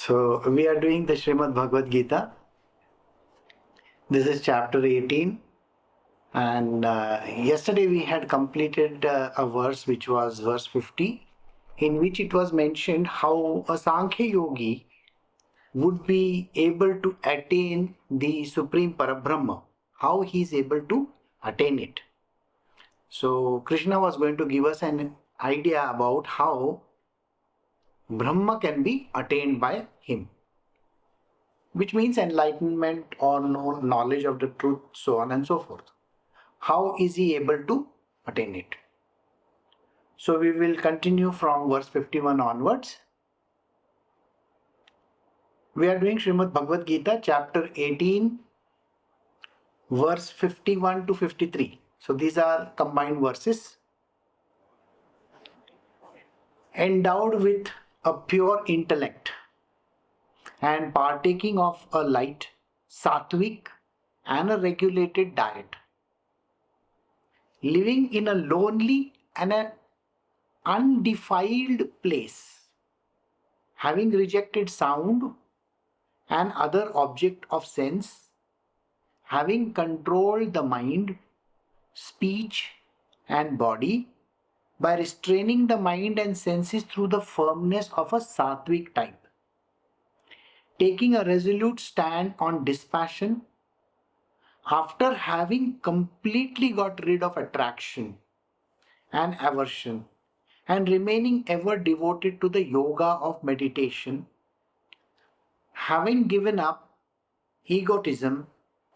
So we are doing the Srimad Bhagavad Gita. This is chapter 18, and yesterday we had completed a verse which was verse 50, in which it was mentioned how a Sankhya yogi would be able to attain the Supreme Parabrahma, how he is able to attain it. So Krishna was going to give us an idea about how Brahma can be attained by him, which means enlightenment or knowledge of the truth, so on and so forth. How is he able to attain it? So we will continue from verse 51 onwards. We are doing Srimad Bhagavad Gita, chapter 18, verse 51 to 53. So these are combined verses. Endowed with a pure intellect and partaking of a light, sattvic, and a regulated diet, living in a lonely and an undefiled place, having rejected sound and other object of sense, having controlled the mind, speech, and body by restraining the mind and senses through the firmness of a sattvic type, taking a resolute stand on dispassion after having completely got rid of attraction and aversion, and remaining ever devoted to the yoga of meditation, having given up egotism,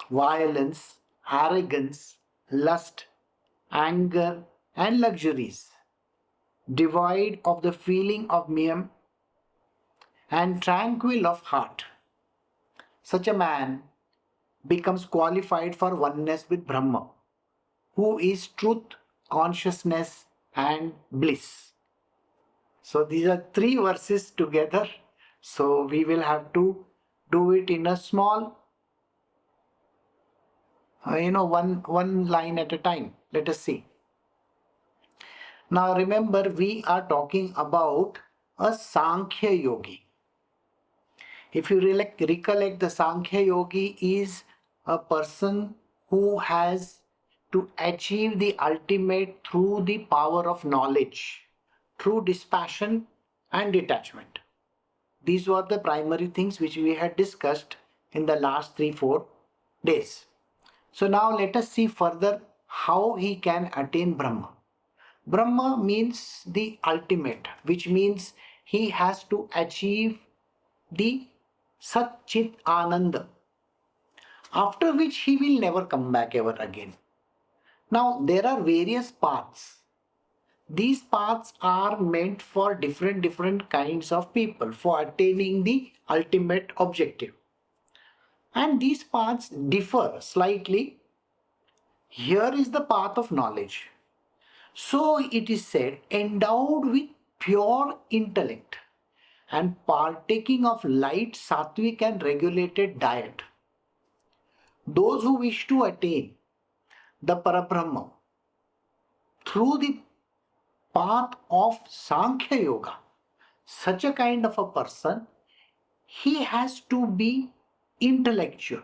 violence, arrogance, lust, anger, and luxuries, devoid of the feeling of miyam, and tranquil of heart. Such a man becomes qualified for oneness with Brahma, who is truth, consciousness, and bliss. So these are three verses together. So we will have to do it in a small, one line at a time. Let us see. Now remember, we are talking about a Sankhya yogi. If you recollect, the Sankhya yogi is a person who has to achieve the ultimate through the power of knowledge, through dispassion and detachment. These were the primary things which we had discussed in the last 3-4 days. So now let us see further how he can attain Brahma. Brahma means the ultimate, which means he has to achieve the Satchidananda, after which he will never come back ever again. Now there are various paths. These paths are meant for different kinds of people for attaining the ultimate objective. And these paths differ slightly. Here is the path of knowledge. So it is said, endowed with pure intellect and partaking of light, sattvic, and regulated diet, those who wish to attain the Parabrahma through the path of Sankhya Yoga, such a kind of a person, he has to be intellectual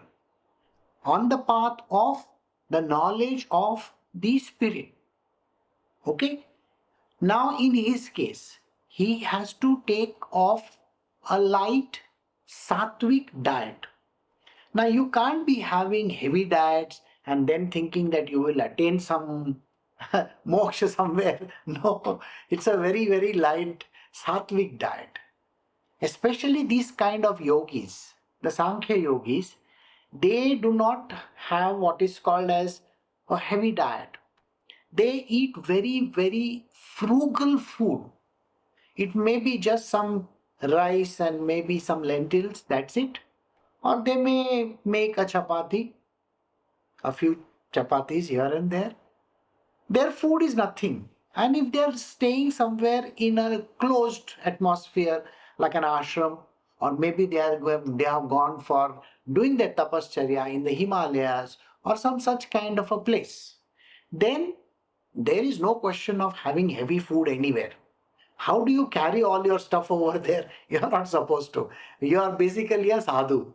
on the path of the knowledge of the spirit. Okay? Now in his case, he has to take off a light sattvic diet. Now you can't be having heavy diets and then thinking that you will attain some moksha somewhere. No, it's a very light sattvic diet. Especially these kind of yogis, the Sankhya yogis, they do not have what is called as a heavy diet. They eat very frugal food. It may be just some rice and maybe some lentils, that's it. Or they may make a chapati, a few chapatis here and there. Their food is nothing. And if they are staying somewhere in a closed atmosphere like an ashram, or maybe they have gone for doing their tapascharya in the Himalayas or some such kind of a place, then there is no question of having heavy food anywhere. How do you carry all your stuff over there? You're not supposed to. You are basically a sadhu.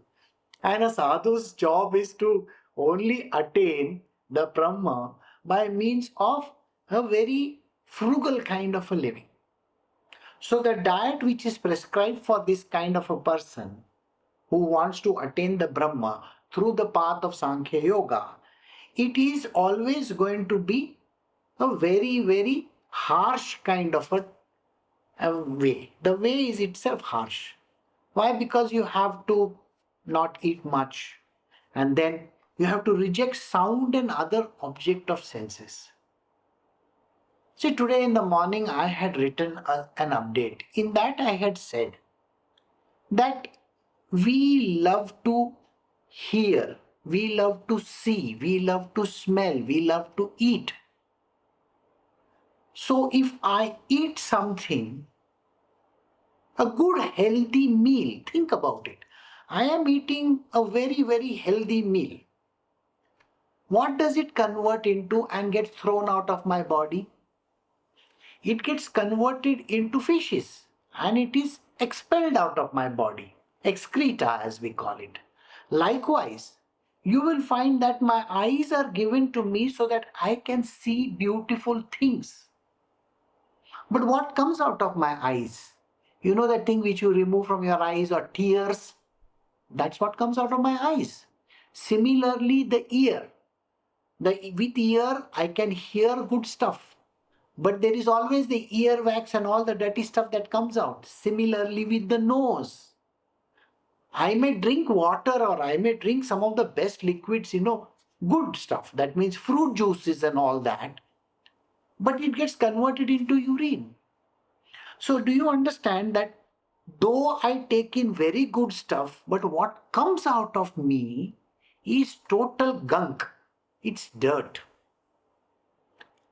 And a sadhu's job is to only attain the Brahma by means of a very frugal kind of a living. So, the diet which is prescribed for this kind of a person who wants to attain the Brahma through the path of Sankhya Yoga, it is always going to be a very, very harsh kind of a way. The way is itself harsh. Why? Because you have to not eat much, and then you have to reject sound and other object of senses. See, today in the morning I had written an update. In that I had said that we love to hear, we love to see, we love to smell, we love to eat. So if I eat something, a good healthy meal, think about it. I am eating a very, very healthy meal. What does it convert into and gets thrown out of my body? It gets converted into fishes and it is expelled out of my body. Excreta, as we call it. Likewise, you will find that my eyes are given to me so that I can see beautiful things. But what comes out of my eyes? You know that thing which you remove from your eyes, or tears? That's what comes out of my eyes. Similarly, the ear. With ear, I can hear good stuff. But there is always the earwax and all the dirty stuff that comes out. Similarly, with the nose. I may drink water or I may drink some of the best liquids, good stuff. That means fruit juices and all that. But it gets converted into urine. So, do you understand that though I take in very good stuff, but what comes out of me is total gunk? It's dirt.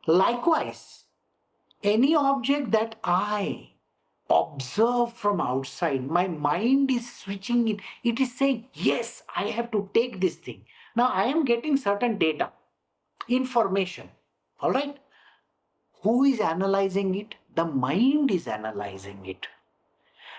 Likewise, any object that I observe from outside, my mind is switching it. It is saying, yes, I have to take this thing. Now I am getting certain data, information. All right. Who is analyzing it? The mind is analyzing it.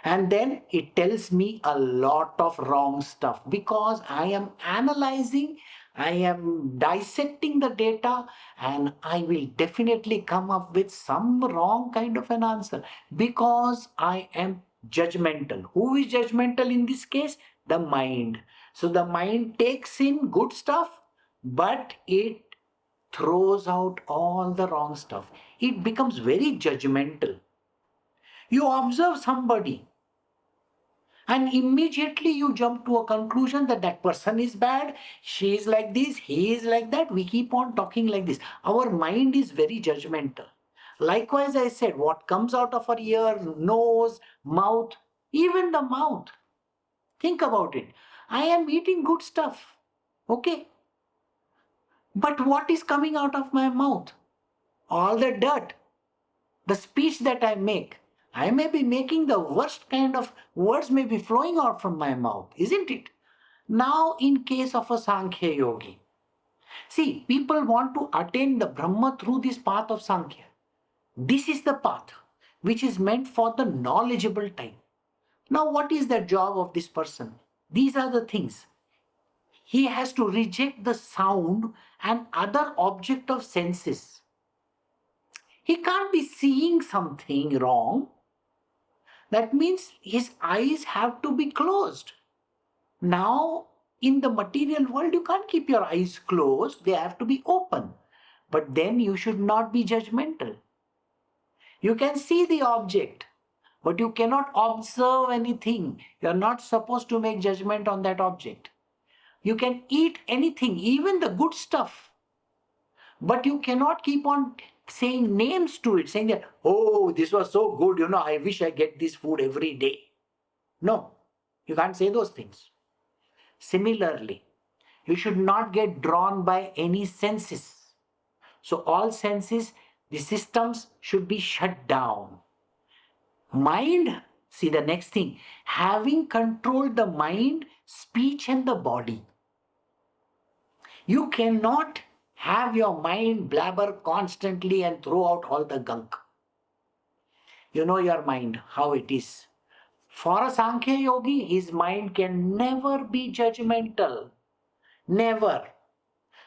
And then it tells me a lot of wrong stuff because I am analyzing, I am dissecting the data, and I will definitely come up with some wrong kind of an answer because I am judgmental. Who is judgmental in this case? The mind. So the mind takes in good stuff, but it throws out all the wrong stuff. It becomes very judgmental. You observe somebody and immediately you jump to a conclusion that that person is bad, she is like this, he is like that. We keep on talking like this. Our mind is very judgmental. Likewise, I said, what comes out of our ear, nose, mouth, even the mouth. Think about it. I am eating good stuff. Okay. But what is coming out of my mouth? All the dirt. The speech that I make. I may be making the worst kind of words may be flowing out from my mouth, isn't it? Now, in case of a Sankhya yogi, see, people want to attain the Brahma through this path of Sankhya. This is the path which is meant for the knowledgeable type. Now, what is the job of this person? These are the things. He has to reject the sound and other object of senses. He can't be seeing something wrong. That means his eyes have to be closed. Now, in the material world, you can't keep your eyes closed, they have to be open. But then you should not be judgmental. You can see the object, but you cannot observe anything. You are not supposed to make judgment on that object. You can eat anything, even the good stuff, but you cannot keep on saying names to it, saying that, oh, this was so good, I wish I get this food every day. No, you can't say those things. Similarly, you should not get drawn by any senses. So all senses, the systems should be shut down. Mind, see the next thing, having controlled the mind, speech and the body. You cannot have your mind blabber constantly and throw out all the gunk. You know your mind, how it is. For a Sankhya yogi, his mind can never be judgmental. Never.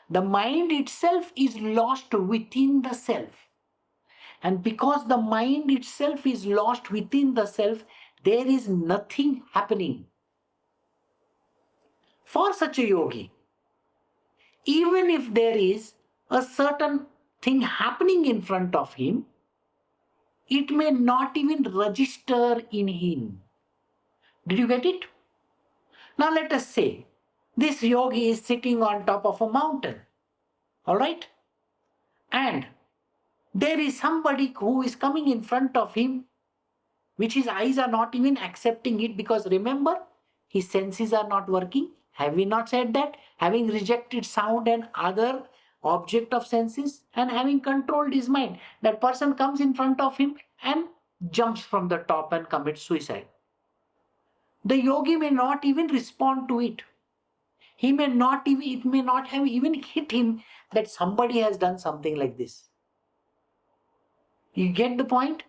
The mind itself is lost within the self. And because the mind itself is lost within the self, there is nothing happening. For such a yogi, even if there is a certain thing happening in front of him, it may not even register in him. Did you get it? Now let us say this yogi is sitting on top of a mountain, all right? And there is somebody who is coming in front of him, which his eyes are not even accepting it, because remember, his senses are not working. Have we not said that? Having rejected sound and other object of senses and having controlled his mind, that person comes in front of him and jumps from the top and commits suicide. The yogi may not even respond to it. He may not even, it may not have even hit him that somebody has done something like this. You get the point?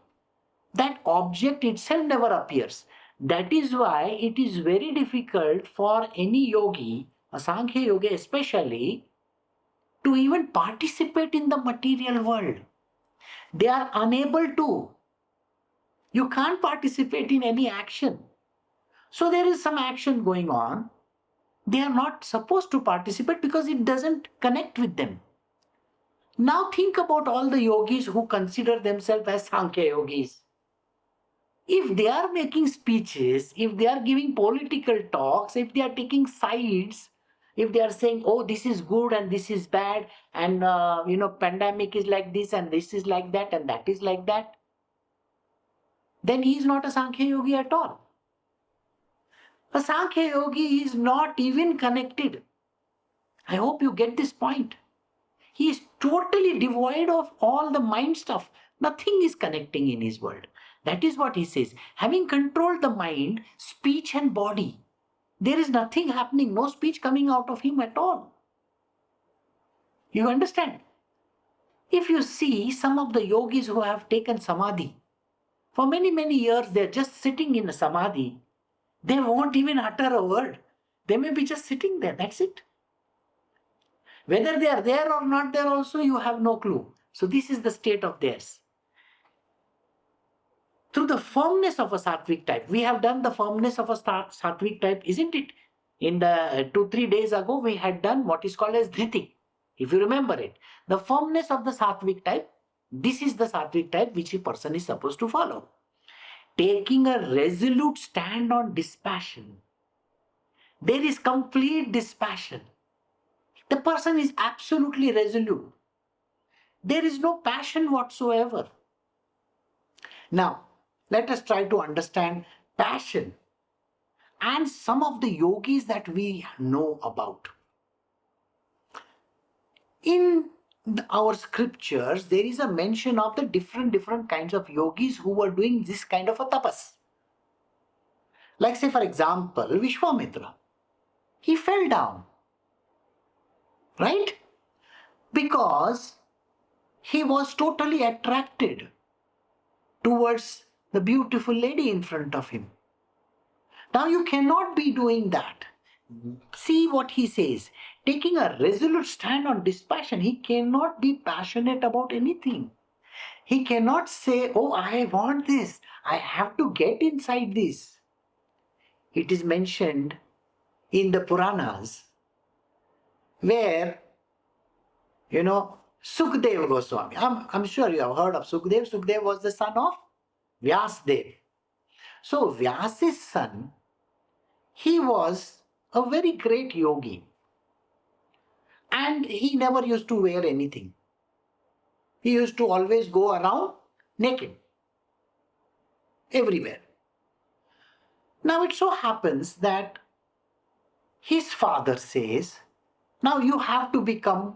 That object itself never appears. That is why it is very difficult for any yogi, a Sankhya yogi especially, to even participate in the material world. They are unable to. You can't participate in any action. So there is some action going on. They are not supposed to participate because it doesn't connect with them. Now think about all the yogis who consider themselves as Sankhya yogis. If they are making speeches, if they are giving political talks, if they are taking sides, if they are saying, oh, this is good and this is bad, and pandemic is like this and this is like that and that is like that, then he is not a Sankhya yogi at all. A Sankhya yogi is not even connected. I hope you get this point. He is totally devoid of all the mind stuff. Nothing is connecting in his world. That is what he says. Having controlled the mind, speech and body, there is nothing happening, no speech coming out of him at all. You understand? If you see some of the yogis who have taken samadhi, for many, many years they're just sitting in a samadhi. They won't even utter a word. They may be just sitting there, that's it. Whether they are there or not there also, you have no clue. So this is the state of theirs. Through the firmness of a sattvic type, we have done the firmness of a sattvic type, isn't it? In the 2-3 days ago, we had done what is called as dhriti. If you remember it, the firmness of the sattvic type, this is the sattvic type which a person is supposed to follow. Taking a resolute stand on dispassion. There is complete dispassion. The person is absolutely resolute. There is no passion whatsoever. Now, let us try to understand passion and some of the yogis that we know about. In our scriptures, there is a mention of the different kinds of yogis who were doing this kind of a tapas. Like say for example, Vishwamitra. He fell down. Right? Because he was totally attracted towards the beautiful lady in front of him. Now you cannot be doing that. See what he says. Taking a resolute stand on dispassion, he cannot be passionate about anything. He cannot say, oh, I want this. I have to get inside this. It is mentioned in the Puranas where, Sukdev Goswami. I'm sure you have heard of Sukdev. Sukdev was the son of Vyasdev. So Vyasa's son, he was a very great yogi. And he never used to wear anything. He used to always go around naked. Everywhere. Now it so happens that his father says, now you have to become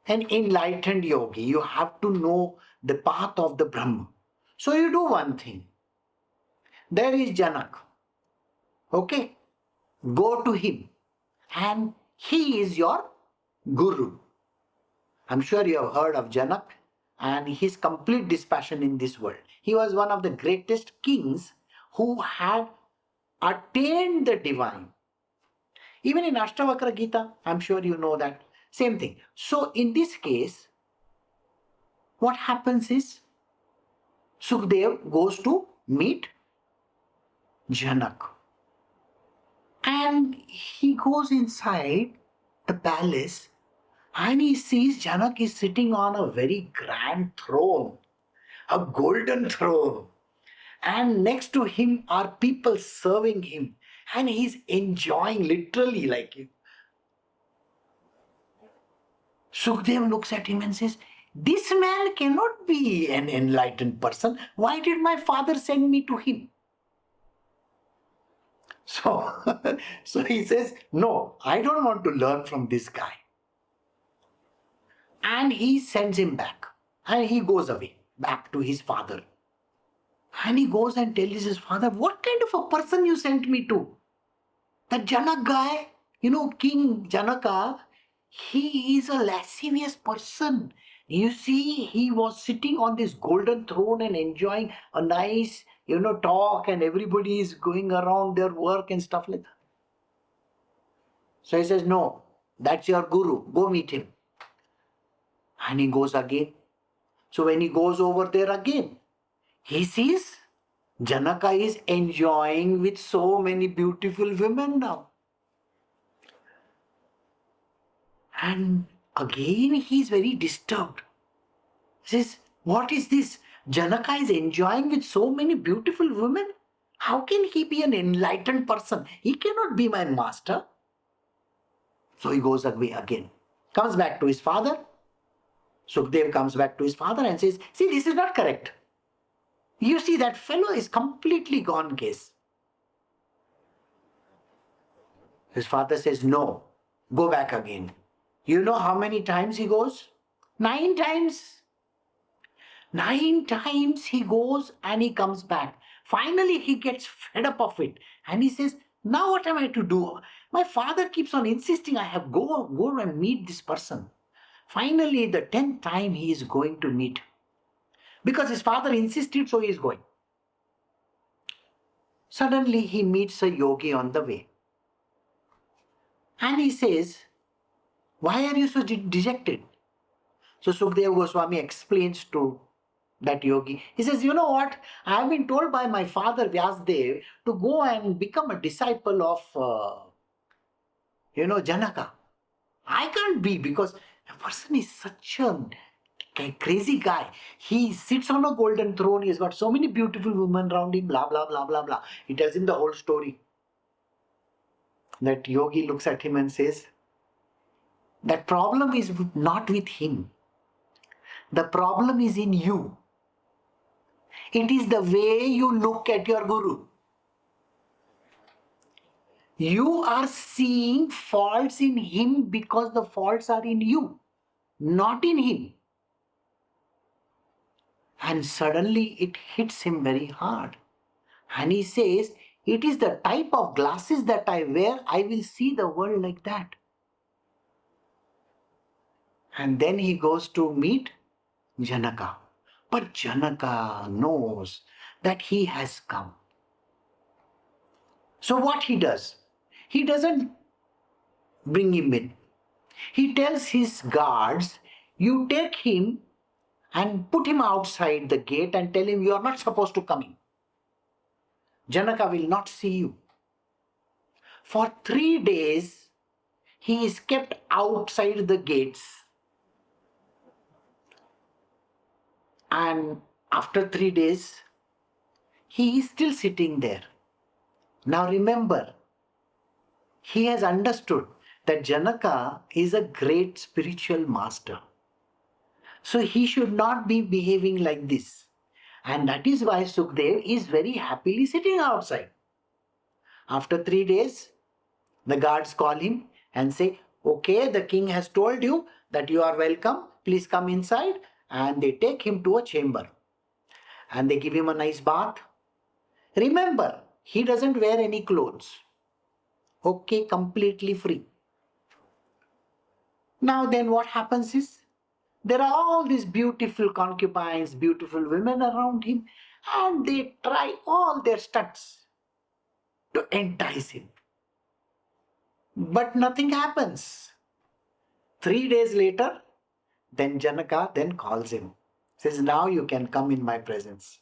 an enlightened yogi. You have to know the path of the Brahma. So you do one thing. There is Janak. Okay? Go to him. And he is your guru. I'm sure you have heard of Janak. and his complete dispassion in this world. He was one of the greatest kings who had attained the divine. Even in Ashtavakra Gita, I'm sure you know that. Same thing. So in this case, what happens is Sukhdev goes to meet Janak. And he goes inside the palace and he sees Janak is sitting on a very grand throne, a golden throne. And next to him are people serving him. And he's enjoying literally like it. Sukhdev looks at him and says, "This man cannot be an enlightened person. Why did my father send me to him?" So, so he says, "No, I don't want to learn from this guy." And he sends him back. And he goes away, back to his father. And he goes and tells his father, "What kind of a person you sent me to? That Janak guy, King Janaka, he is a lascivious person. You see, he was sitting on this golden throne and enjoying a nice, talk, and everybody is going around their work and stuff like that." So he says, "No, that's your guru. Go meet him." And he goes again. So when he goes over there again, he sees Janaka is enjoying with so many beautiful women now. And again he is very disturbed. He says, "What is this? Janaka is enjoying with so many beautiful women? How can he be an enlightened person? He cannot be my master." So he goes away again. Comes back to his father. Sukhdev comes back to his father and says, "See, this is not correct. You see, that fellow is completely gone case." His father says, "No, go back again." You know how many times he goes? 9 times. 9 times he goes and he comes back. Finally, he gets fed up of it and he says, "Now what am I to do? My father keeps on insisting I have go and meet this person." Finally, the 10th time he is going to meet. Because his father insisted, so he is going. Suddenly, he meets a yogi on the way. And he says, "Why are you so dejected?" So Sukhdeva Goswami explains to that yogi. He says, "You know what? I have been told by my father Vyasdev to go and become a disciple of, Janaka. I can't be, because a person is such a crazy guy. He sits on a golden throne. He's got so many beautiful women around him, blah, blah, blah, blah, blah." He tells him the whole story. That yogi looks at him and says, "That problem is not with him. The problem is in you. It is the way you look at your guru. You are seeing faults in him because the faults are in you, not in him." And suddenly it hits him very hard. And he says, "It is the type of glasses that I wear, I will see the world like that." And then he goes to meet Janaka. But Janaka knows that he has come. So what he does? He doesn't bring him in. He tells his guards, "You take him and put him outside the gate and tell him you are not supposed to come in. Janaka will not see you." For 3 days, he is kept outside the gates. And after 3 days, he is still sitting there. Now remember, he has understood that Janaka is a great spiritual master. So he should not be behaving like this. And that is why Sukhdev is very happily sitting outside. After 3 days, the guards call him and say, "Okay, the king has told you that you are welcome. Please come inside." And they take him to a chamber. And they give him a nice bath. Remember, he doesn't wear any clothes. Okay, completely free. Now then what happens is, There are all these beautiful concubines, beautiful women around him, and they try all their stunts to entice him. But nothing happens. 3 days later, then Janaka then calls him, says, now you can come in my presence.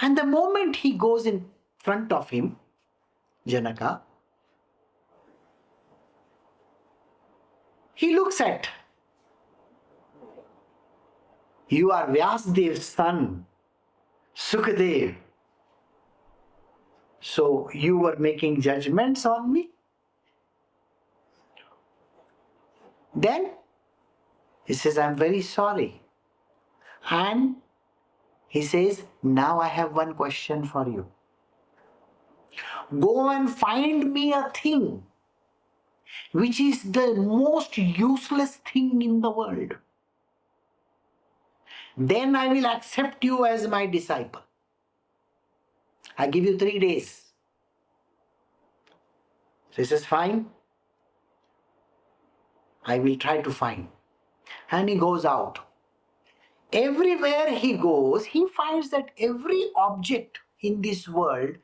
And the moment he goes in front of him, Janaka, he looks at, you are Vyasdev's son, Sukadev. So you were making judgments on me? Then he says, I'm very sorry. And he says, now I have one question for you. Go and find me a thing which is the most useless thing in the world. Then I will accept you as my disciple. I give you 3 days. So he says, fine. I will try to find. And he goes out. Everywhere he goes, he finds that every object in this world,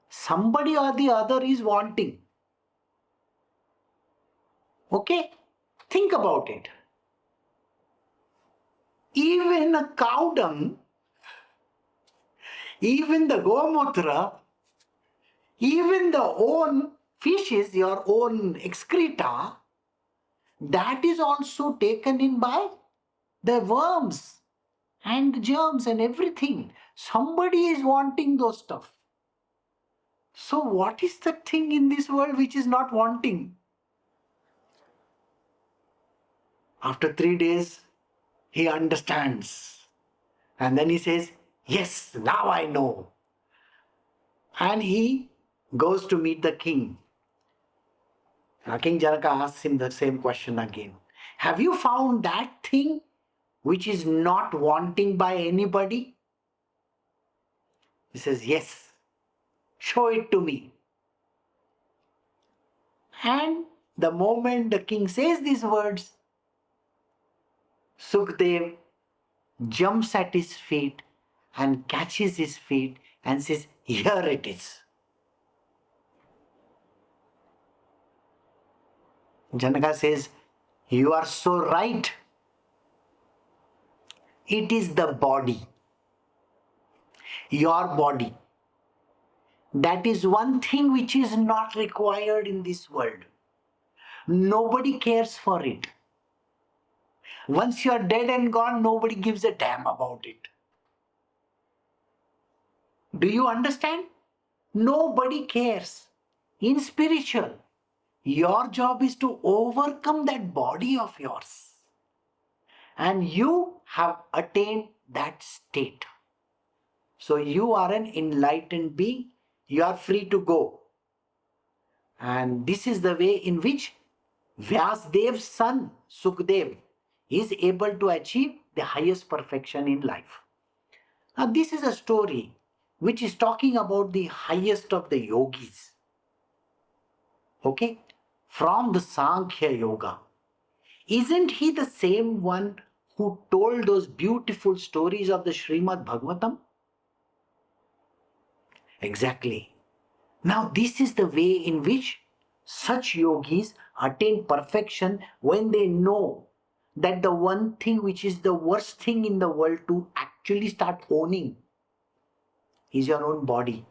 somebody or the other is wanting. Okay? Think about it. Even a cow dung, even the gomutra, even the own fishes, your own excreta, that is also taken in by the worms and the germs and everything. Somebody is wanting those stuff. So what is the thing in this world which is not wanting? After 3 days, he understands. And then he says, yes, now I know. And he goes to meet the king. King Janaka asks him the same question again. Have you found that thing which is not wanting by anybody? He says, yes. Show it to me. And the moment the king says these words, Sukdev jumps at his feet and catches his feet and says, here it is. Janaka says, you are so right. It is the body, your body. That is one thing which is not required in this world. Nobody cares for it. Once you are dead and gone, nobody gives a damn about it. Do you understand? Nobody cares. In spiritual, your job is to overcome that body of yours. And you have attained that state. So you are an enlightened being. You are free to go. And this is the way in which Vyasdev's son, Sukdev, is able to achieve the highest perfection in life. Now this is a story which is talking about the highest of the yogis. Okay? From the Sankhya Yoga. Isn't he the same one who told those beautiful stories of the Srimad Bhagavatam? Exactly. Now this is the way in which such yogis attain perfection when they know that the one thing which is the worst thing in the world to actually start owning is your own body.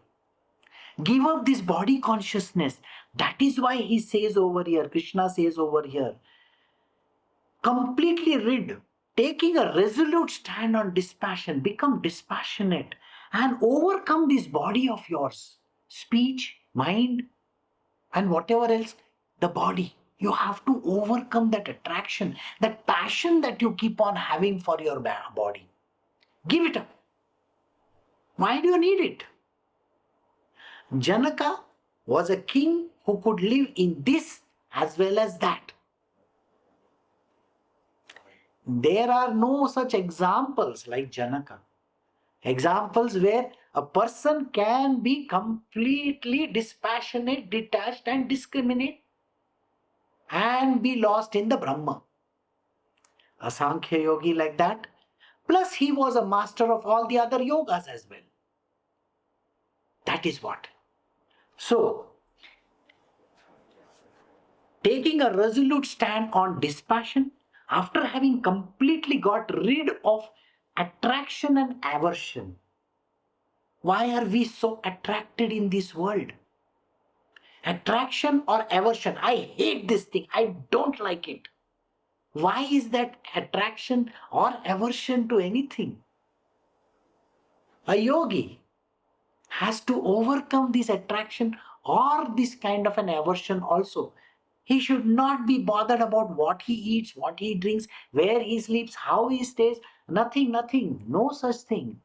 Give up this body consciousness. That is why he says over here, Krishna says over here, completely rid, taking a resolute stand on dispassion, become dispassionate and overcome this body of yours, speech, mind, and whatever else, the body. You have to overcome that attraction, that passion that you keep on having for your body. Give it up. Why do you need it? Janaka was a king who could live in this as well as that. There are no such examples like Janaka. Examples where a person can be completely dispassionate, detached and discriminate. and be lost in the Brahma. A Sankhya yogi like that. Plus, he was a master of all the other yogas as well. That is what. So, taking a resolute stand on dispassion, after having completely got rid of attraction and aversion. Why are we so attracted in this world? Attraction or aversion? I hate this thing. I don't like it. Why is that attraction or aversion to anything? A yogi has to overcome this attraction or this kind of an aversion also. He should not be bothered about what he eats, what he drinks, where he sleeps, how he stays. Nothing, no such thing.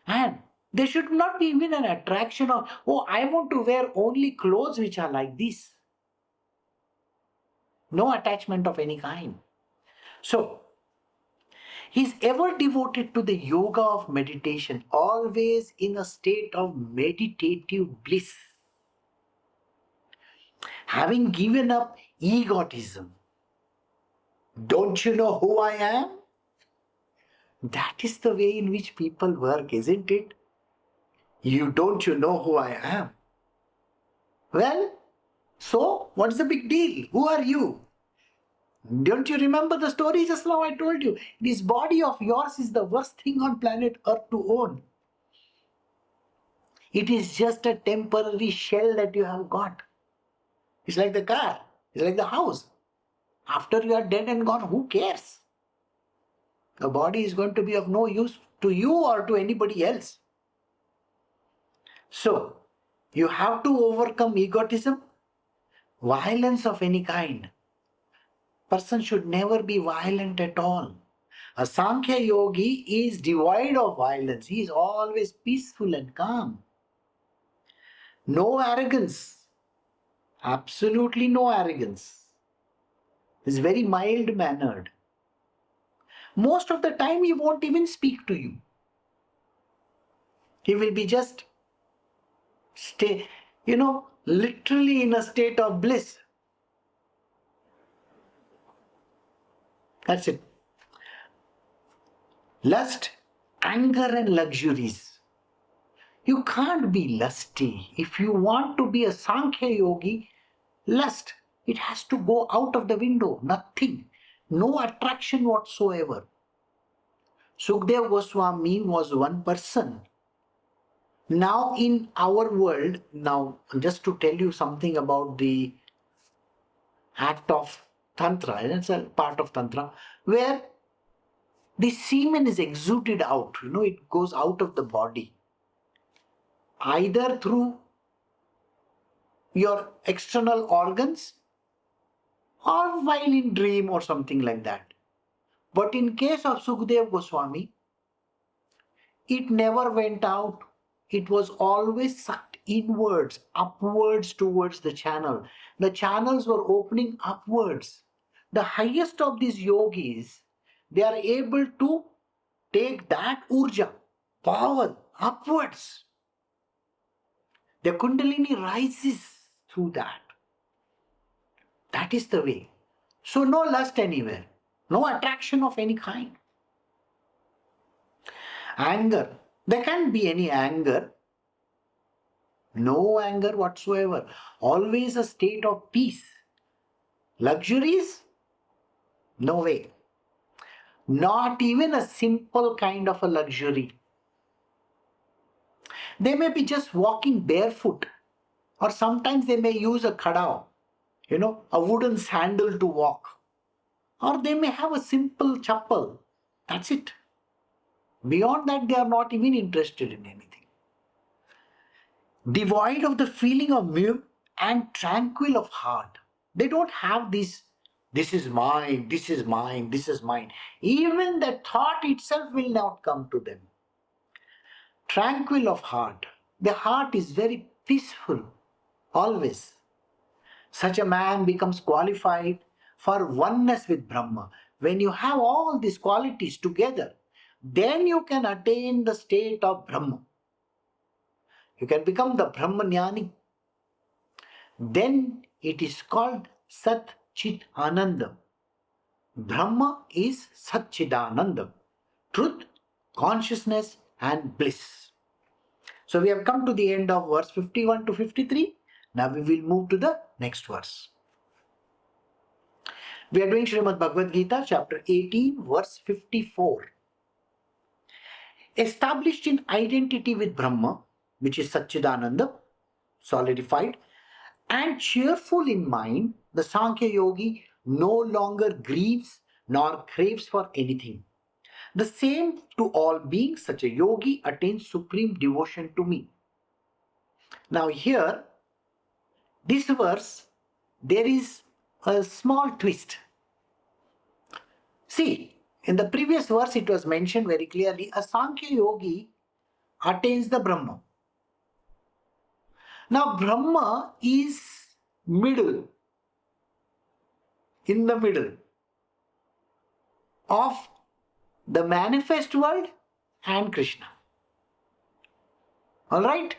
And there should not be even an attraction of, oh, I want to wear only clothes which are like this. No attachment of any kind. So, he's ever devoted to the yoga of meditation, always in a state of meditative bliss. Having given up egotism. Don't you know who I am? That is the way in which people work, isn't it? Don't you know who I am? Well, so what's the big deal? Who are you? Don't you remember the story just now I told you? This body of yours is the worst thing on planet Earth to own. It is just a temporary shell that you have got. It's like the car. It's like the house. After you are dead and gone, who cares? The body is going to be of no use to you or to anybody else. So, you have to overcome egotism, violence of any kind. Person should never be violent at all. A Sankhya yogi is devoid of violence. He is always peaceful and calm. No arrogance. Absolutely no arrogance. He is very mild-mannered. Most of the time he won't even speak to you. He will be just literally in a state of bliss. That's it. Lust, anger and luxuries. You can't be lusty. If you want to be a Sankhya yogi, lust, it has to go out of the window. Nothing. No attraction whatsoever. Sukdev Goswami was one person. Now in our world, now just to tell you something about the act of Tantra, it's a part of Tantra, where the semen is exuded out, it goes out of the body. Either through your external organs or while in dream or something like that. But in case of Sukdev Goswami, it never went out. It was always sucked inwards, upwards towards the channel. The channels were opening upwards. The highest of these yogis, they are able to take that urja, power, upwards. The Kundalini rises through that. That is the way. So no lust anywhere. No attraction of any kind. Anger. There can't be any anger. No anger whatsoever. Always a state of peace. Luxuries? No way. Not even a simple kind of a luxury. They may be just walking barefoot, or sometimes they may use a khadao, a wooden sandal to walk. Or they may have a simple chappal. That's it. Beyond that, they are not even interested in anything. Devoid of the feeling of mute and tranquil of heart. They don't have this is mine, this is mine, this is mine. Even the thought itself will not come to them. Tranquil of heart. The heart is very peaceful, always. Such a man becomes qualified for oneness with Brahma. When you have all these qualities together, then you can attain the state of Brahma. You can become the Brahmanyani. Then it is called Sat Chit Ananda. Brahma is Satchidananda, truth, consciousness, and bliss. So we have come to the end of verse 51 to 53. Now we will move to the next verse. We are doing Srimad Bhagavad Gita, chapter 18, verse 54. Established in identity with Brahma, which is Satchidananda, solidified, and cheerful in mind, the Sankhya Yogi no longer grieves nor craves for anything. The same to all beings, such a yogi attains supreme devotion to me. Now here, this verse, there is a small twist. See, in the previous verse it was mentioned very clearly, a Sankhya Yogi attains the Brahma. Now Brahma is middle, in the middle of the manifest world and Krishna. Alright?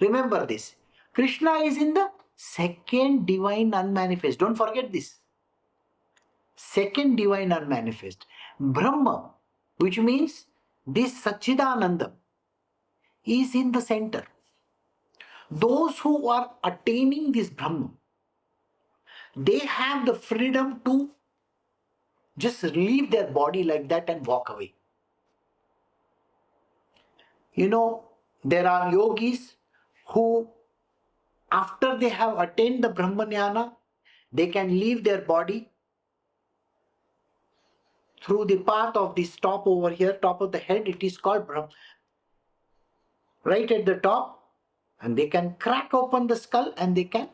Remember this. Krishna is in the second divine unmanifest. Don't forget this. Second divine unmanifest. Brahma, which means this Satchidananda, is in the center. Those who are attaining this Brahma, they have the freedom to just leave their body like that and walk away. You know, there are yogis who, after they have attained the Brahmanyana, they can leave their body through the path of this top over here, top of the head. It is called Brahma. Right at the top, and they can crack open the skull and they can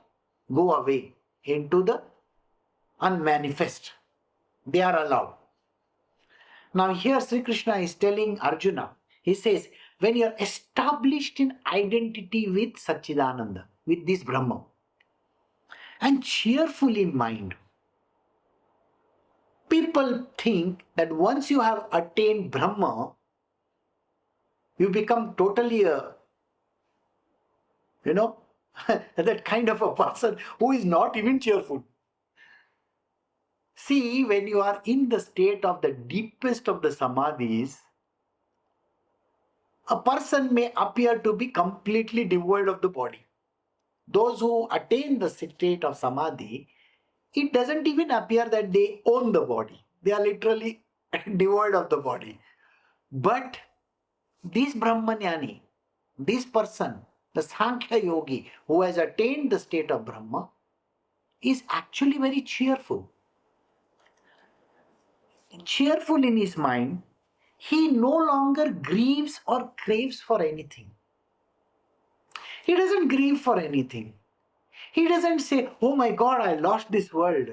go away into the unmanifest. They are allowed. Now here Shri Krishna is telling Arjuna, he says, when you are established in identity with Satchidananda, with this Brahma, and cheerful in mind, people think that once you have attained Brahma, you become totally that kind of a person who is not even cheerful. See, when you are in the state of the deepest of the samadhis, a person may appear to be completely devoid of the body. Those who attain the state of samadhi, it doesn't even appear that they own the body. They are literally devoid of the body. But this Brahmanyani, this person, the Sankhya Yogi who has attained the state of Brahma, is actually very cheerful. Cheerful in his mind, he no longer grieves or craves for anything. He doesn't grieve for anything. He doesn't say, oh my God, I lost this world,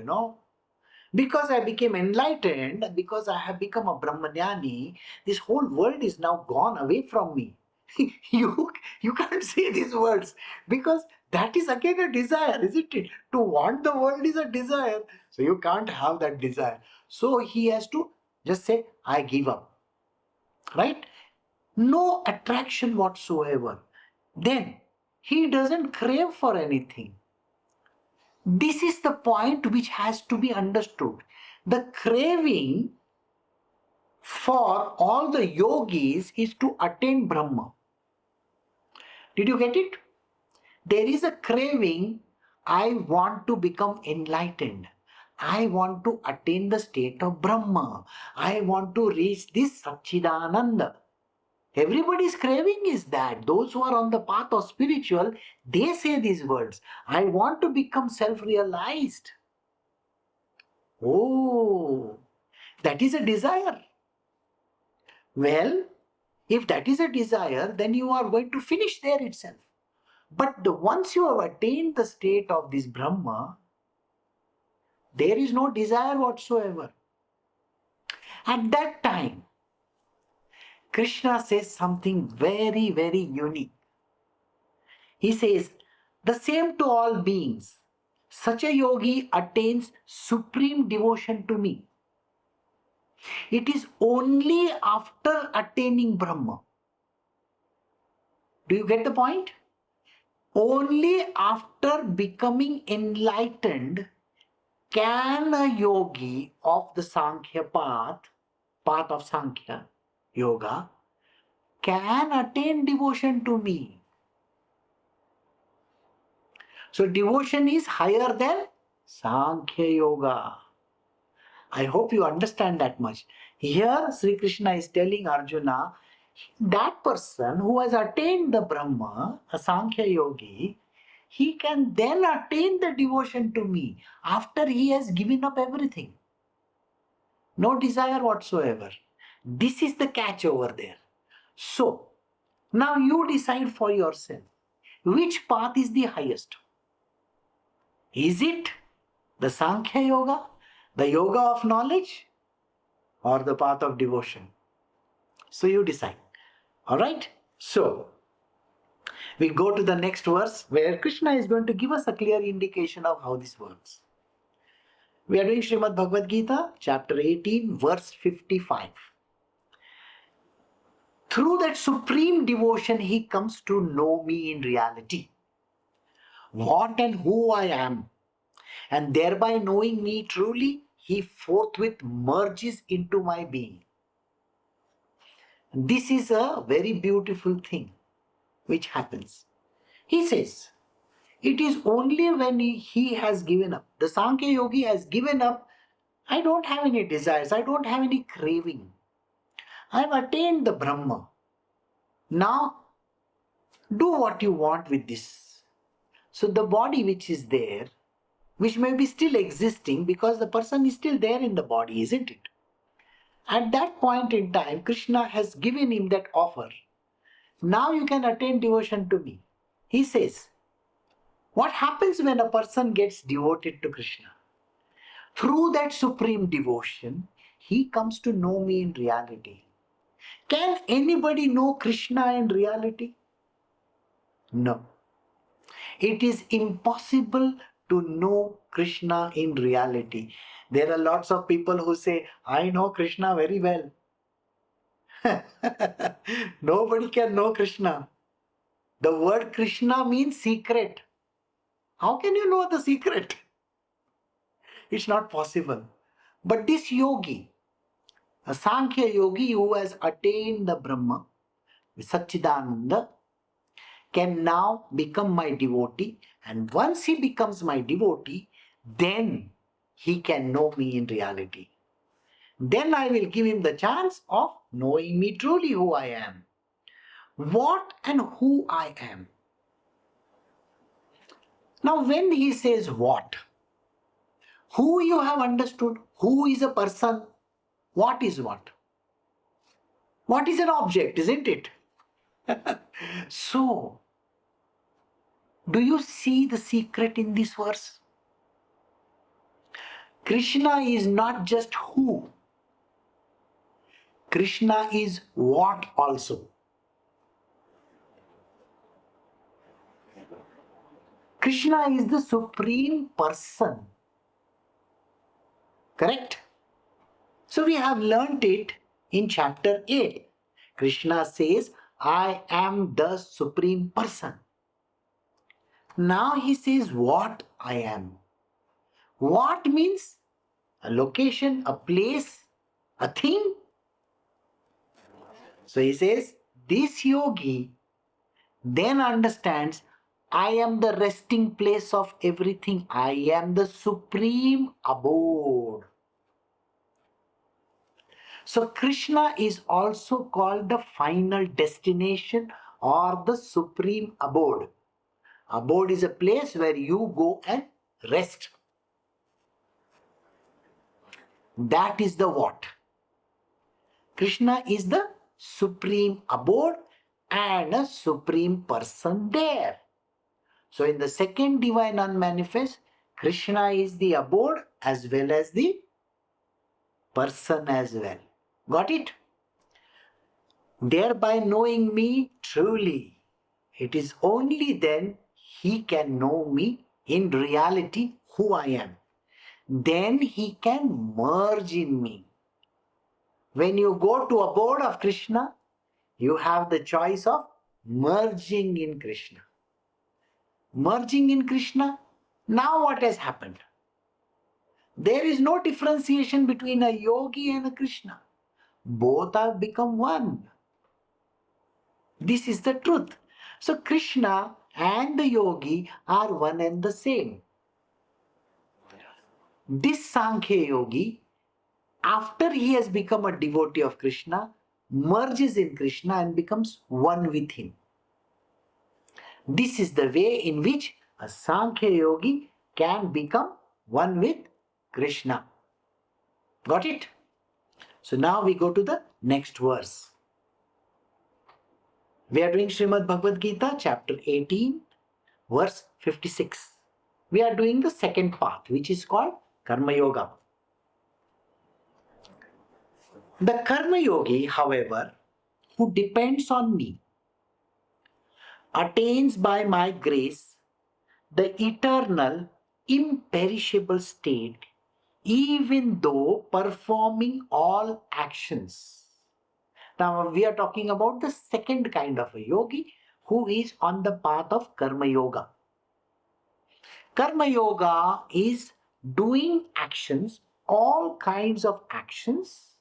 Because I became enlightened, because I have become a Brahmanyani, this whole world is now gone away from me. you can't say these words because that is again a desire, isn't it? To want the world is a desire. So you can't have that desire. So he has to just say, I give up. Right? No attraction whatsoever. Then he doesn't crave for anything. This is the point which has to be understood. The craving for all the yogis is to attain Brahma. Did you get it? There is a craving, I want to become enlightened. I want to attain the state of Brahma. I want to reach this Satchidananda. Everybody's craving is that. Those who are on the path of spiritual, they say these words. I want to become self-realized. Oh, that is a desire. Well, if that is a desire, then you are going to finish there itself. But once you have attained the state of this Brahma, there is no desire whatsoever. At that time, Krishna says something very, very unique. He says, the same to all beings. Such a yogi attains supreme devotion to me. It is only after attaining Brahma. Do you get the point? Only after becoming enlightened Can a yogi of the Sankhya path of Sankhya yoga, can attain devotion to me? So devotion is higher than Sankhya yoga. I hope you understand that much. Here Sri Krishna is telling Arjuna, that person who has attained the Brahma, a Sankhya yogi, he can then attain the devotion to me after he has given up everything. No desire whatsoever. This is the catch over there. So, now you decide for yourself which path is the highest. Is it the Sankhya yoga, the yoga of knowledge, or the path of devotion? So you decide. Alright? So, we go to the next verse where Krishna is going to give us a clear indication of how this works. We are doing Srimad Bhagavad Gita, chapter 18, verse 55. Through that supreme devotion, he comes to know me in reality, what and who I am, and thereby knowing me truly, he forthwith merges into my being. This is a very beautiful thing which happens. He says, it is only when he has given up, the Sankhya yogi has given up, I don't have any desires, I don't have any craving. I have attained the Brahma. Now, do what you want with this. So the body which is there, which may be still existing because the person is still there in the body, isn't it? At that point in time, Krishna has given him that offer. Now you can attain devotion to me. He says, what happens when a person gets devoted to Krishna? Through that supreme devotion, he comes to know me in reality. Can anybody know Krishna in reality? No. It is impossible to know Krishna in reality. There are lots of people who say, I know Krishna very well. Nobody can know Krishna. The word Krishna means secret. How can you know the secret? It's not possible. But this yogi, a Sankhya yogi who has attained the Brahma, Satchidananda, can now become my devotee, and once he becomes my devotee, then he can know me in reality. Then I will give him the chance of knowing me truly who I am. What and who I am. Now when he says what, who you have understood, who is a person, what is what? What is an object, isn't it? So, do you see the secret in this verse? Krishna is not just who. Krishna is what also. Krishna is the supreme person. Correct? So we have learnt it in chapter 8. Krishna says, I am the supreme person. Now he says what I am. What means a location, a place, a thing. So he says, this yogi then understands I am the resting place of everything. I am the supreme abode. So Krishna is also called the final destination or the supreme abode. Abode is a place where you go and rest. That is the what. Krishna is the supreme abode and a supreme person there. So in the second divine unmanifest, Krishna is the abode as well as the person as well. Got it? Thereby knowing me truly. It is only then he can know me in reality who I am. Then he can merge in me. When you go to abode of Krishna, you have the choice of merging in Krishna. Merging in Krishna, now what has happened? There is no differentiation between a yogi and a Krishna. Both have become one. This is the truth. So Krishna and the yogi are one and the same. This Sankhya yogi, after he has become a devotee of Krishna, merges in Krishna and becomes one with him. This is the way in which a Sankhya yogi can become one with Krishna. Got it? So now we go to the next verse. We are doing Srimad Bhagavad Gita, chapter 18, verse 56. We are doing the second part, which is called Karma Yoga. The Karma Yogi, however, who depends on me, attains by my grace the eternal, imperishable state, even though performing all actions. Now we are talking about the second kind of a yogi who is on the path of Karma Yoga. Karma Yoga is doing actions, all kinds of actions,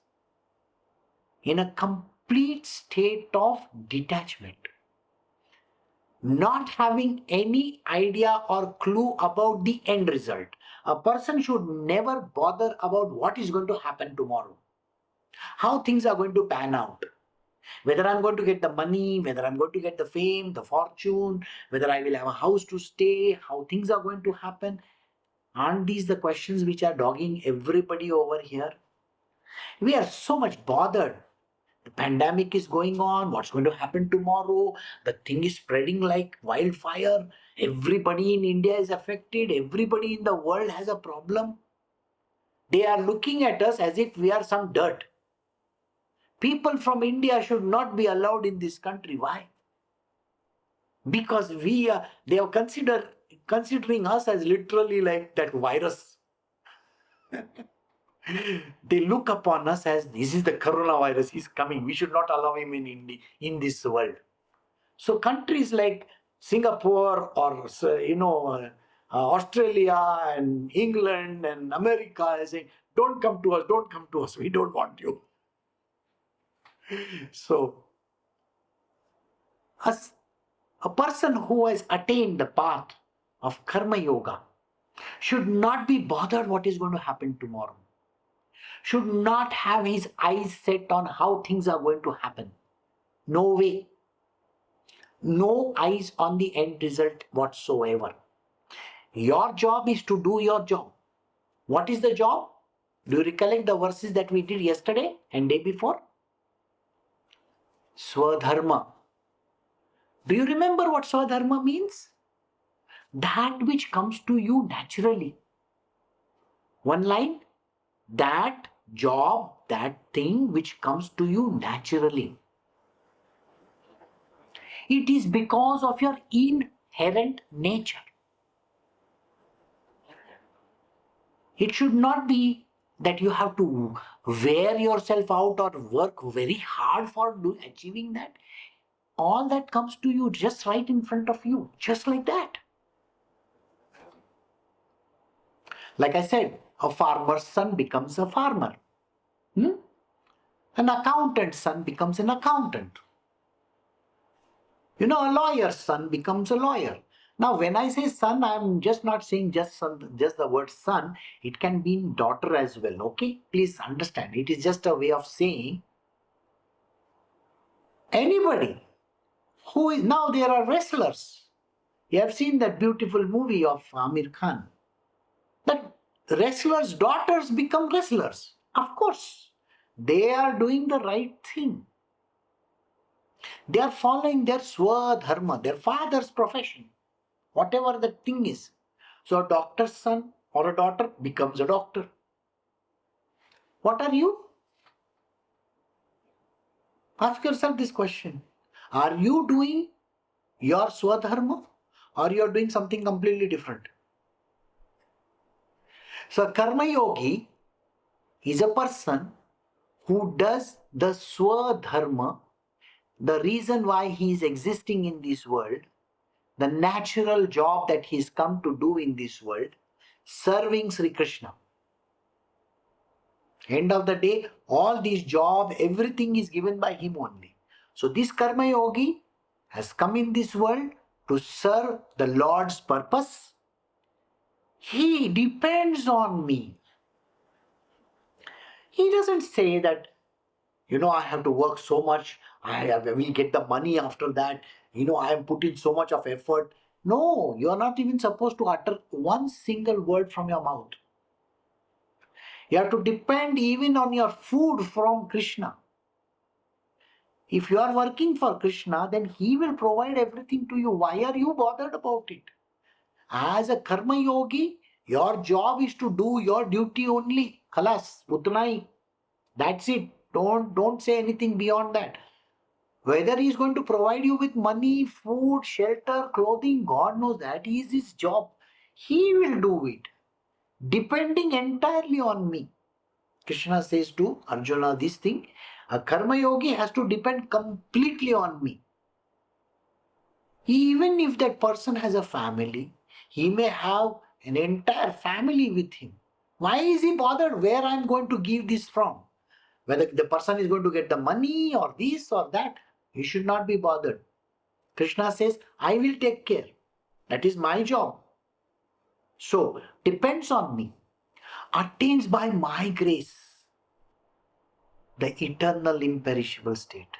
in a complete state of detachment. Not having any idea or clue about the end result. A person should never bother about what is going to happen tomorrow, how things are going to pan out, whether I'm going to get the money, whether I'm going to get the fame, the fortune, whether I will have a house to stay, how things are going to happen. Aren't these the questions which are dogging everybody over here? We are so much bothered. The pandemic is going on. What's going to happen tomorrow? The thing is spreading like wildfire. Everybody in India is affected. Everybody in the world has a problem. They are looking at us as if we are some dirt. People from India should not be allowed in this country. Why? Because they are considering us as literally like that virus. They look upon us as this is the coronavirus. He's coming. We should not allow him in India, in this world. So countries like Singapore or Australia and England and America are saying, "Don't come to us. Don't come to us. We don't want you." So, as a person who has attained the path of Karma Yoga should not be bothered what is going to happen tomorrow. Should not have his eyes set on how things are going to happen. No way. No eyes on the end result whatsoever. Your job is to do your job. What is the job? Do you recollect the verses that we did yesterday and day before? Swadharma. Do you remember what Swadharma means? That which comes to you naturally. One line, that job, that thing which comes to you naturally. It is because of your inherent nature. It should not be that you have to wear yourself out or work very hard for achieving that. All that comes to you just right in front of you, just like that. Like I said, a farmer's son becomes a farmer. An accountant's son becomes an accountant. A lawyer's son becomes a lawyer. Now, when I say son, I'm just not saying just son, just the word son. It can mean daughter as well, okay? Please understand. It is just a way of saying anybody who is, now there are wrestlers. You have seen that beautiful movie of Amir Khan. That wrestlers' daughters become wrestlers. Of course, they are doing the right thing. They are following their swadharma, their father's profession, whatever the thing is. So a doctor's son or a daughter becomes a doctor. What are you? Ask yourself this question. Are you doing your swadharma or you are doing something completely different? So Karma Yogi is a person who does the swadharma, the reason why he is existing in this world, the natural job that he's come to do in this world, serving Shri Krishna. End of the day, all these job, everything is given by him only. So this karma yogi has come in this world to serve the Lord's purpose. He depends on me. He doesn't say that, I have to work so much, I will get the money after that, I am putting so much of effort. No, you are not even supposed to utter one single word from your mouth. You have to depend even on your food from Krishna. If you are working for Krishna, then he will provide everything to you. Why are you bothered about it? As a karma yogi, your job is to do your duty only. Khalas, utnai. That's it. Don't say anything beyond that. Whether he is going to provide you with money, food, shelter, clothing, God knows that is his job. He will do it, depending entirely on me. Krishna says to Arjuna this thing, a karma yogi has to depend completely on me. Even if that person has a family, he may have an entire family with him. Why is he bothered where I am going to give this from? Whether the person is going to get the money or this or that, he should not be bothered. Krishna says, I will take care. That is my job. So, depends on me. Attains by my grace the eternal imperishable state.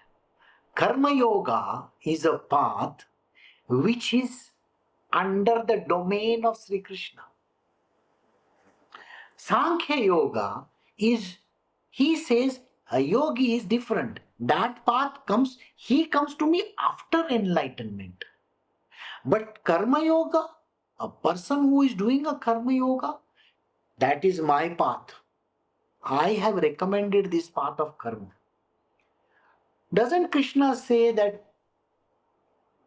Karma Yoga is a path which is under the domain of Sri Krishna. Sankhya Yoga is, he says, a yogi is different. That path he comes to me after enlightenment. But Karma Yoga, a person who is doing a Karma Yoga, that is my path. I have recommended this path of karma. Doesn't Krishna say that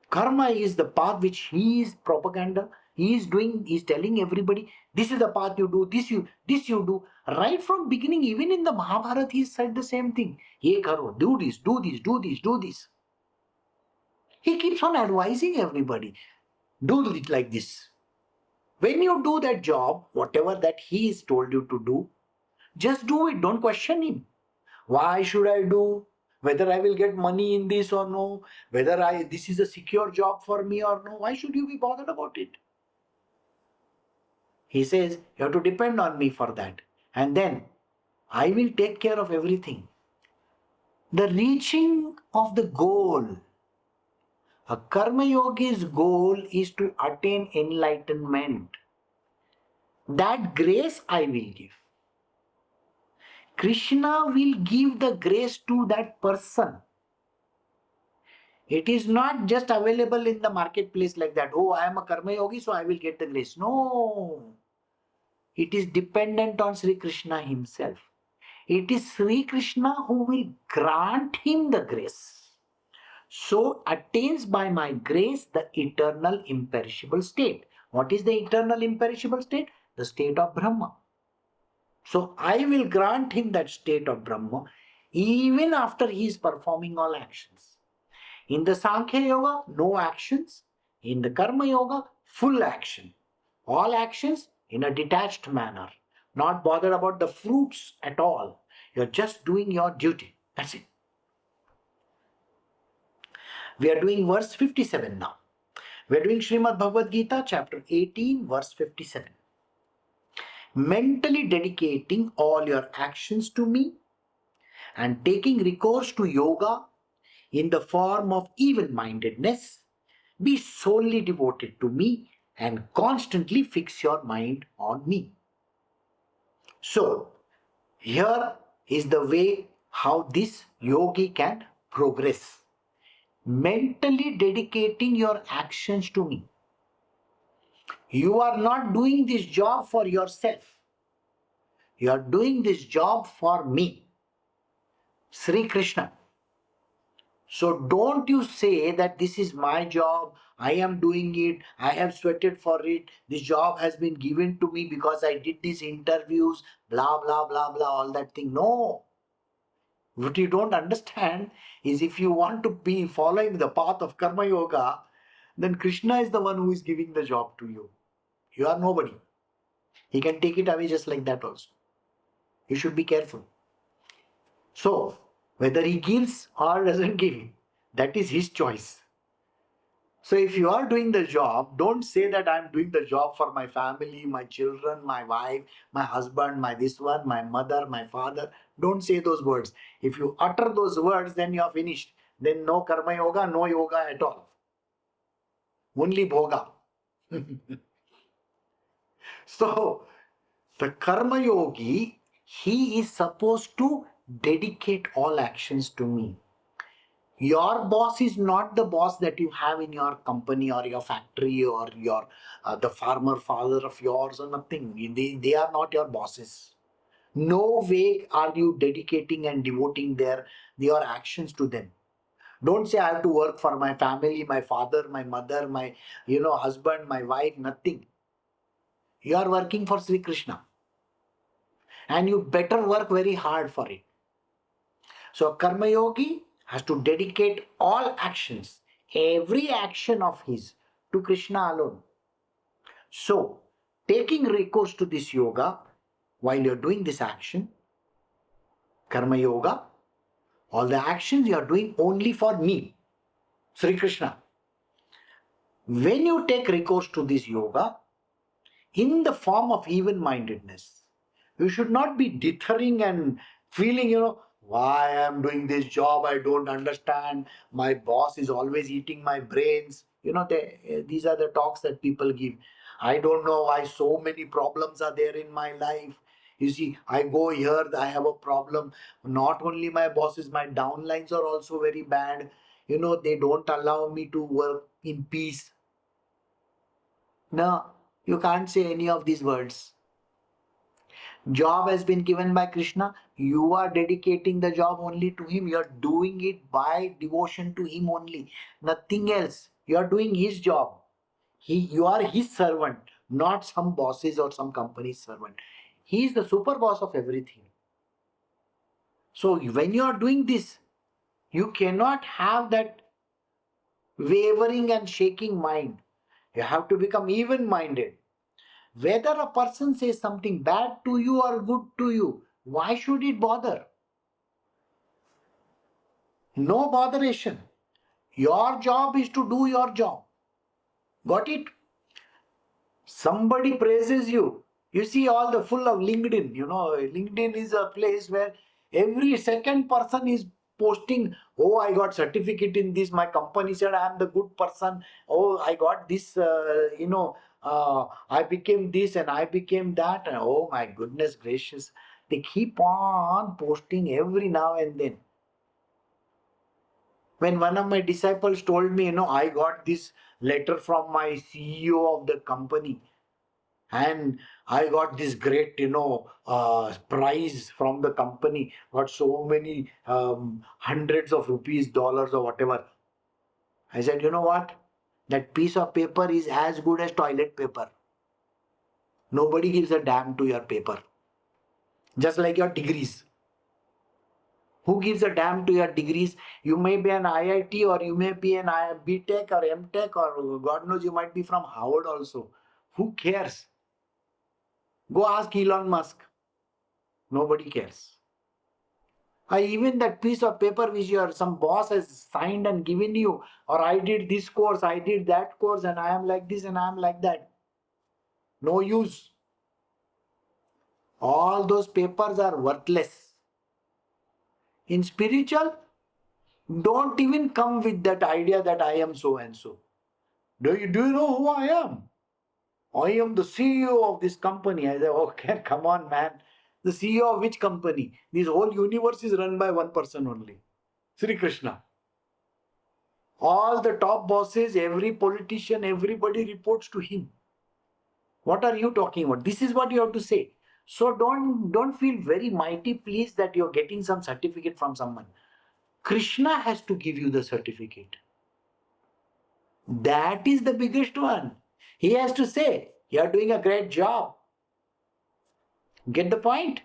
karma is the path which he is propaganda? He is telling everybody, this is the path you do, this you do. Right from beginning, even in the Mahabharata, he said the same thing. Ye karo, do this, do this, do this, do this. He keeps on advising everybody, do it like this. When you do that job, whatever that he has told you to do, just do it, don't question him. Why should I do? Whether I will get money in this or no, whether this is a secure job for me or no, why should you be bothered about it? He says, you have to depend on me for that. And then I will take care of everything. The reaching of the goal. A karma yogi's goal is to attain enlightenment. That grace I will give. Krishna will give the grace to that person. It is not just available in the marketplace like that. Oh, I am a karma yogi, so I will get the grace. No. It is dependent on Sri Krishna himself. It is Sri Krishna who will grant him the grace. So attains by my grace the eternal imperishable state. What is the eternal imperishable state? The state of Brahma. So I will grant him that state of Brahma even after he is performing all actions. In the Sankhya Yoga, no actions. In the Karma Yoga, full action. All actions in a detached manner. Not bothered about the fruits at all. You're just doing your duty. That's it. We are doing verse 57 now. We are doing Srimad Bhagavad Gita, chapter 18, verse 57. Mentally dedicating all your actions to me and taking recourse to yoga in the form of even-mindedness, be solely devoted to me and constantly fix your mind on me. So, here is the way how this yogi can progress. Mentally dedicating your actions to me. You are not doing this job for yourself. You are doing this job for me, Sri Krishna. So don't you say that this is my job, I am doing it, I have sweated for it, this job has been given to me because I did these interviews, blah, blah, blah, blah, all that thing. No. What you don't understand is if you want to be following the path of Karma Yoga, then Krishna is the one who is giving the job to you. You are nobody. He can take it away just like that also. You should be careful. So, whether he gives or doesn't give, that is his choice. So if you are doing the job, don't say that I'm doing the job for my family, my children, my wife, my husband, my this one, my mother, my father. Don't say those words. If you utter those words, then you are finished. Then no karma yoga, no yoga at all. Only bhoga. So the karma yogi, he is supposed to dedicate all actions to me. Your boss is not the boss that you have in your company or your factory or your the farmer father of yours or nothing. They are not your bosses. No way are you dedicating and devoting your actions to them. Don't say I have to work for my family, my father, my mother, my husband, my wife, nothing. You are working for Sri Krishna, and you better work very hard for it. So a karma yogi has to dedicate all actions, every action of his, to Krishna alone. So taking recourse to this yoga while you're doing this action, karma yoga, all the actions you are doing only for me, Sri Krishna. When you take recourse to this yoga in the form of even-mindedness, you should not be dithering and feeling, why I'm doing this job, I don't understand. My boss is always eating my brains. These are the talks that people give. I don't know why so many problems are there in my life. You see, I go here, I have a problem. Not only my bosses, my downlines are also very bad. They don't allow me to work in peace. No, you can't say any of these words. Job has been given by Krishna. You are dedicating the job only to him. You are doing it by devotion to him only. Nothing else. You are doing his job. You are his servant, not some bosses or some company's servant. He is the super boss of everything. So when you are doing this, you cannot have that wavering and shaking mind. You have to become even minded. Whether a person says something bad to you or good to you, why should it bother? No botheration. Your job is to do your job. Got it? Somebody praises you. You see all the full of LinkedIn. LinkedIn is a place where every second person is posting, oh, I got certificate in this. My company said I am the good person. Oh, I got this, I became this and I became that. And oh my goodness gracious. They keep on posting every now and then. When one of my disciples told me, I got this letter from my CEO of the company and I got this great, prize from the company, got so many hundreds of rupees, dollars, or whatever. I said, you know what? That piece of paper is as good as toilet paper. Nobody gives a damn to your paper. Just like your degrees. Who gives a damn to your degrees? You may be an IIT or you may be an BTech or MTech or God knows you might be from Harvard also. Who cares? Go ask Elon Musk. Nobody cares. Even that piece of paper which some boss has signed and given you, or I did this course, I did that course, and I am like this and I am like that. No use. All those papers are worthless. In spiritual, don't even come with that idea that I am so and so. Do you know who I am? I am the CEO of this company. I say, okay, come on, man. The CEO of which company? This whole universe is run by one person only. Sri Krishna. All the top bosses, every politician, everybody reports to him. What are you talking about? This is what you have to say. So don't feel very mighty pleased that you're getting some certificate from someone. Krishna has to give you the certificate. That is the biggest one. He has to say, you're doing a great job. Get the point?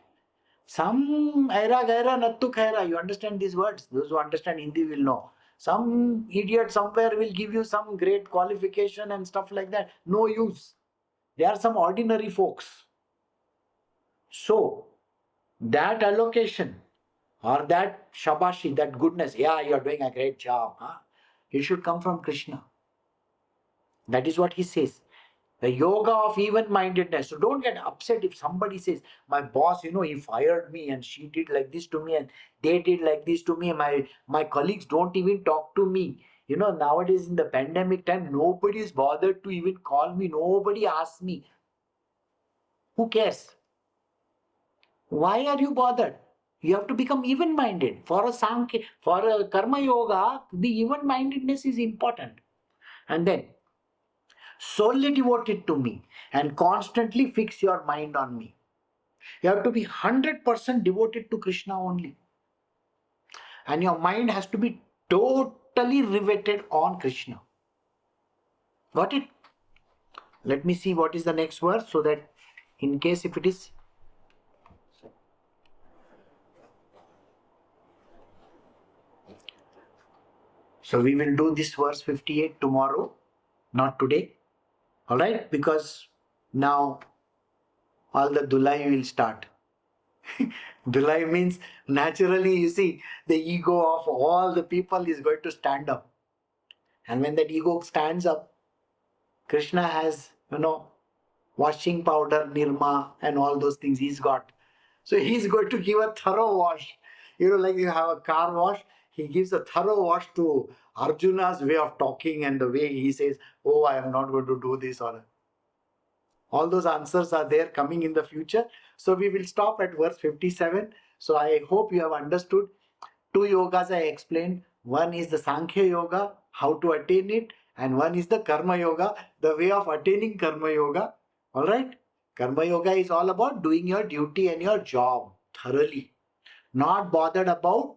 Some aira gaira nattu khaira. You understand these words? Those who understand Hindi will know. Some idiot somewhere will give you some great qualification and stuff like that. No use. They are some ordinary folks. So, that allocation or that shabashi, that goodness, yeah, you're doing a great job, huh? It should come from Krishna. That is what he says. The yoga of even-mindedness. So don't get upset if somebody says, my boss, he fired me and she did like this to me and they did like this to me. My colleagues don't even talk to me. Nowadays in the pandemic time, nobody is bothered to even call me. Nobody asks me. Who cares? Why are you bothered? You have to become even-minded. For a karma yoga, the even-mindedness is important. And then solely devoted to me and constantly fix your mind on me. You have to be 100% devoted to Krishna only. And your mind has to be totally riveted on Krishna. Got it? Let me see what is the next verse so that in case if it is. So we will do this verse 58 tomorrow, not today. Alright? Because now all the Dulai will start. Dulai means naturally, you see, the ego of all the people is going to stand up. And when that ego stands up, Krishna has, washing powder, nirma, and all those things he's got. So he's going to give a thorough wash. Like you have a car wash, he gives a thorough wash to Arjuna's way of talking and the way he says, oh, I am not going to do this. Or all those answers are there coming in the future. So we will stop at verse 57. So I hope you have understood. Two yogas I explained. One is the Sankhya Yoga, how to attain it, and one is the Karma Yoga, the way of attaining Karma Yoga. Alright? Karma Yoga is all about doing your duty and your job thoroughly. Not bothered about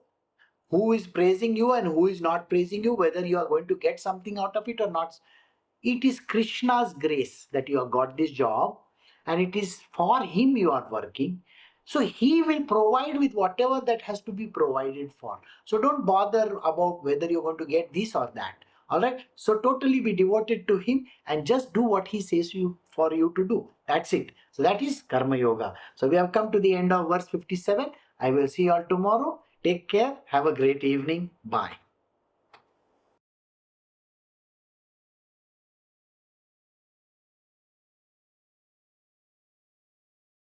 who is praising you and who is not praising you, whether you are going to get something out of it or not. It is Krishna's grace that you have got this job, and it is for him you are working. So he will provide with whatever that has to be provided for. So don't bother about whether you're going to get this or that. Alright? So totally be devoted to him and just do what he says for you to do. That's it. So that is Karma Yoga. So we have come to the end of verse 57. I will see you all tomorrow. Take care. Have a great evening. Bye.